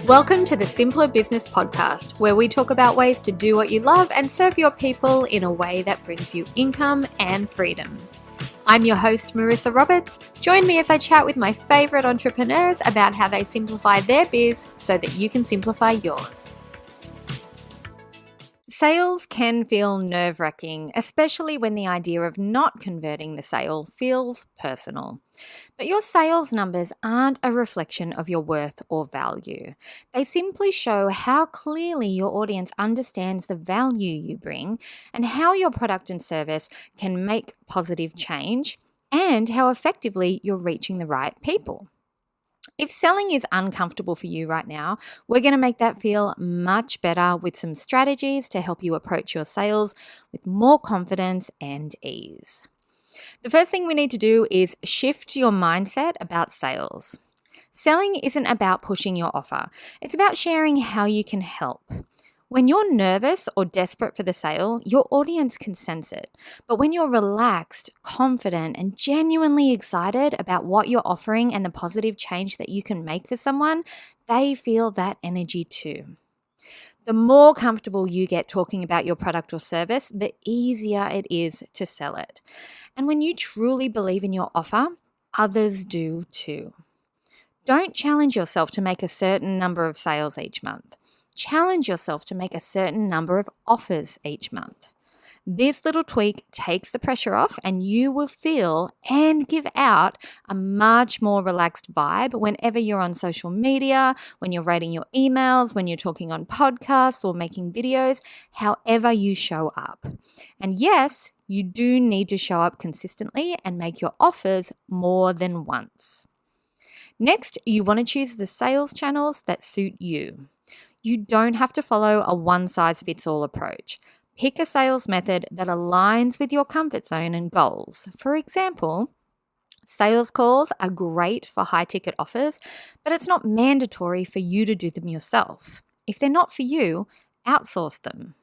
Welcome to the Simpler Business Podcast, where we talk about ways to do what you love and serve your people in a way that brings you income and freedom. I'm your host, Marissa Roberts. Join me as I chat with my favorite entrepreneurs about how they simplify their biz so that you can simplify yours. Sales can feel nerve-wracking, especially when the idea of not converting the sale feels personal. But your sales numbers aren't a reflection of your worth or value. They simply show how clearly your audience understands the value you bring and how your product and service can make positive change and how effectively you're reaching the right people. If selling is uncomfortable for you right now, we're going to make that feel much better with some strategies to help you approach your sales with more confidence and ease. The first thing we need to do is shift your mindset about sales. Selling isn't about pushing your offer. It's about sharing how you can help. When you're nervous or desperate for the sale, your audience can sense it. But when you're relaxed, confident, and genuinely excited about what you're offering and the positive change that you can make for someone, they feel that energy too. The more comfortable you get talking about your product or service, the easier it is to sell it. And when you truly believe in your offer, others do too. Don't challenge yourself to make a certain number of sales each month. Challenge yourself to make a certain number of offers each month. This little tweak takes the pressure off and you will feel and give out a much more relaxed vibe whenever you're on social media, when you're writing your emails, when you're talking on podcasts or making videos, however you show up. And yes, you do need to show up consistently and make your offers more than once. Next, you want to choose the sales channels that suit you. You don't have to follow a one-size-fits-all approach. Pick a sales method that aligns with your comfort zone and goals. For example, sales calls are great for high-ticket offers, but it's not mandatory for you to do them yourself. If they're not for you, outsource them.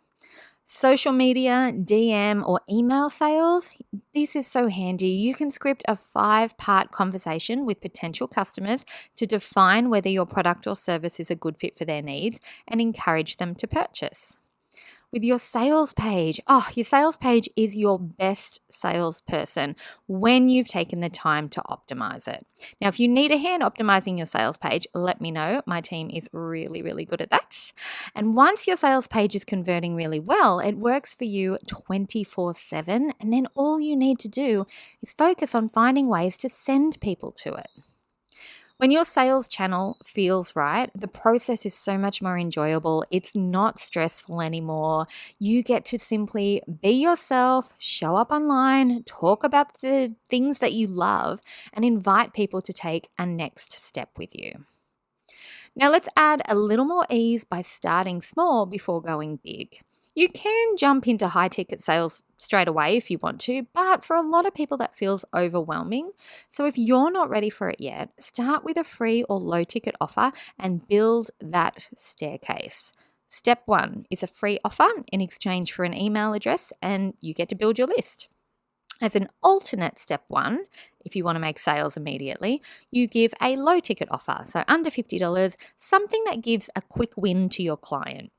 Social media, DM, or email sales, this is so handy. You can script a 5-part conversation with potential customers to define whether your product or service is a good fit for their needs and encourage them to purchase. With your sales page, your sales page is your best salesperson when you've taken the time to optimize it. Now, if you need a hand optimizing your sales page, let me know. My team is really, really good at that. And once your sales page is converting really well, it works for you 24/7. And then all you need to do is focus on finding ways to send people to it. When your sales channel feels right, the process is so much more enjoyable. It's not stressful anymore. You get to simply be yourself, show up online, talk about the things that you love, and invite people to take a next step with you. Now let's add a little more ease by starting small before going big. You can jump into high-ticket sales straight away if you want to, but for a lot of people that feels overwhelming. So if you're not ready for it yet, start with a free or low-ticket offer and build that staircase. Step 1 is a free offer in exchange for an email address, and you get to build your list. As an alternate step 1, if you want to make sales immediately, you give a low-ticket offer, so under $50, something that gives a quick win to your client.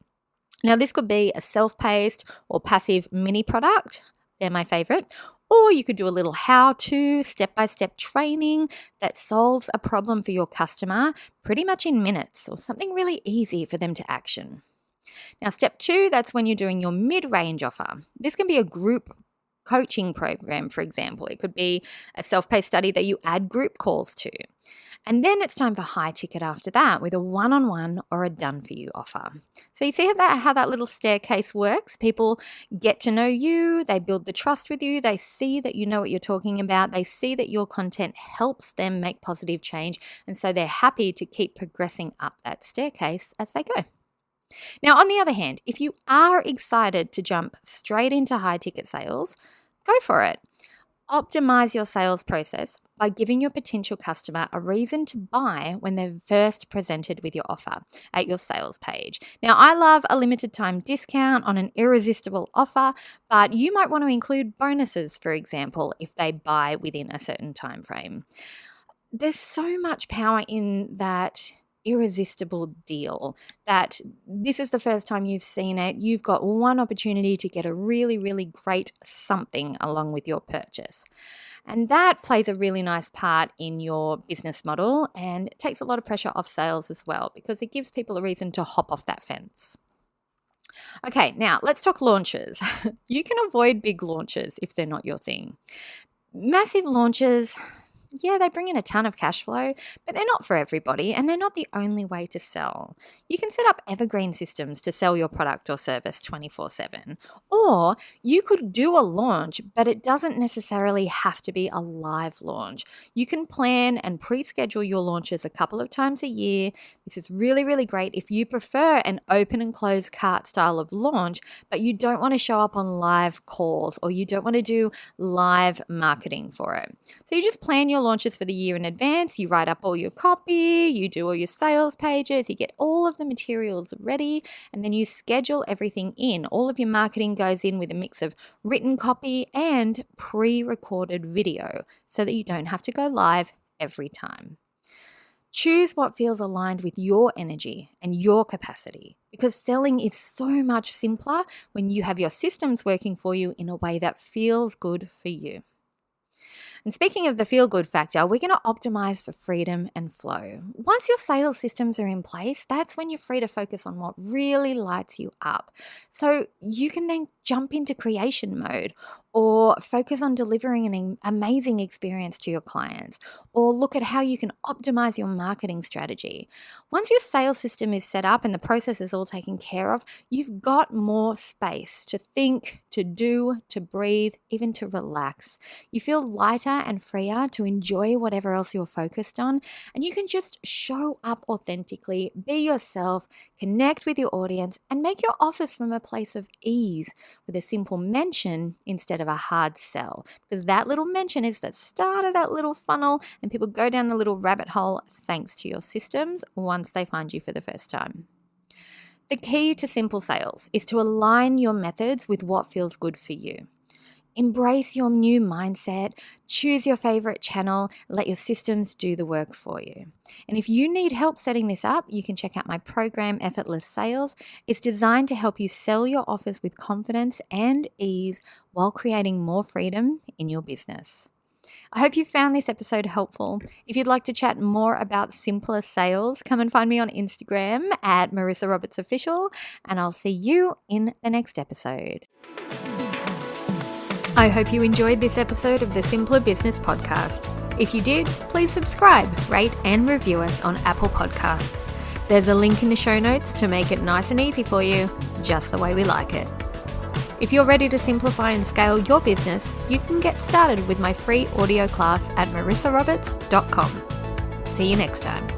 Now, this could be a self-paced or passive mini product. They're my favorite. Or you could do a little how-to, step-by-step training that solves a problem for your customer pretty much in minutes, or something really easy for them to action. Now, step 2, that's when you're doing your mid-range offer. This can be a group coaching program, for example. It could be a self-paced study that you add group calls to. And then it's time for high ticket after that with a one-on-one or a done-for-you offer. So you see how that little staircase works? People get to know you, they build the trust with you, they see that you know what you're talking about, they see that your content helps them make positive change, and so they're happy to keep progressing up that staircase as they go. Now, on the other hand, if you are excited to jump straight into high-ticket sales, go for it. Optimize your sales process by giving your potential customer a reason to buy when they're first presented with your offer at your sales page. Now, I love a limited time discount on an irresistible offer, but you might want to include bonuses, for example, if they buy within a certain time frame. There's so much power in that irresistible deal, that this is the first time you've seen it. You've got one opportunity to get a really, really great something along with your purchase. And that plays a really nice part in your business model and it takes a lot of pressure off sales as well because it gives people a reason to hop off that fence. Okay, now let's talk launches. You can avoid big launches if they're not your thing. Massive launches, yeah, they bring in a ton of cash flow, but they're not for everybody and they're not the only way to sell. You can set up evergreen systems to sell your product or service 24/7. Or you could do a launch, but it doesn't necessarily have to be a live launch. You can plan and pre-schedule your launches a couple of times a year. This is really, really great if you prefer an open and close cart style of launch, but you don't want to show up on live calls or you don't want to do live marketing for it. So you just plan your launches for the year in advance. You write up all your copy, you do all your sales pages, you get all of the materials ready, and then you schedule everything in. All of your marketing goes in with a mix of written copy and pre-recorded video so that you don't have to go live every time. Choose what feels aligned with your energy and your capacity because selling is so much simpler when you have your systems working for you in a way that feels good for you. And speaking of the feel-good factor, we're going to optimize for freedom and flow. Once your sales systems are in place, that's when you're free to focus on what really lights you up. So you can then jump into creation mode or focus on delivering an amazing experience to your clients or look at how you can optimize your marketing strategy. Once your sales system is set up and the process is all taken care of, you've got more space to think, to do, to breathe, even to relax. You feel lighter and freer to enjoy whatever else you're focused on, and you can just show up authentically, be yourself, connect with your audience, and make your offers from a place of ease with a simple mention instead of a hard sell, because that little mention is the start of that little funnel and people go down the little rabbit hole thanks to your systems once they find you for the first time. The key to simple sales is to align your methods with what feels good for you. Embrace your new mindset, choose your favorite channel, let your systems do the work for you. And if you need help setting this up, you can check out my program, Effortless Sales. It's designed to help you sell your offers with confidence and ease while creating more freedom in your business. I hope you found this episode helpful. If you'd like to chat more about simpler sales, come and find me on Instagram at Marissa Roberts Official, and I'll see you in the next episode. I hope you enjoyed this episode of the Simpler Business Podcast. If you did, please subscribe, rate, and review us on Apple Podcasts. There's a link in the show notes to make it nice and easy for you, just the way we like it. If you're ready to simplify and scale your business, you can get started with my free audio class at marissaroberts.com. See you next time.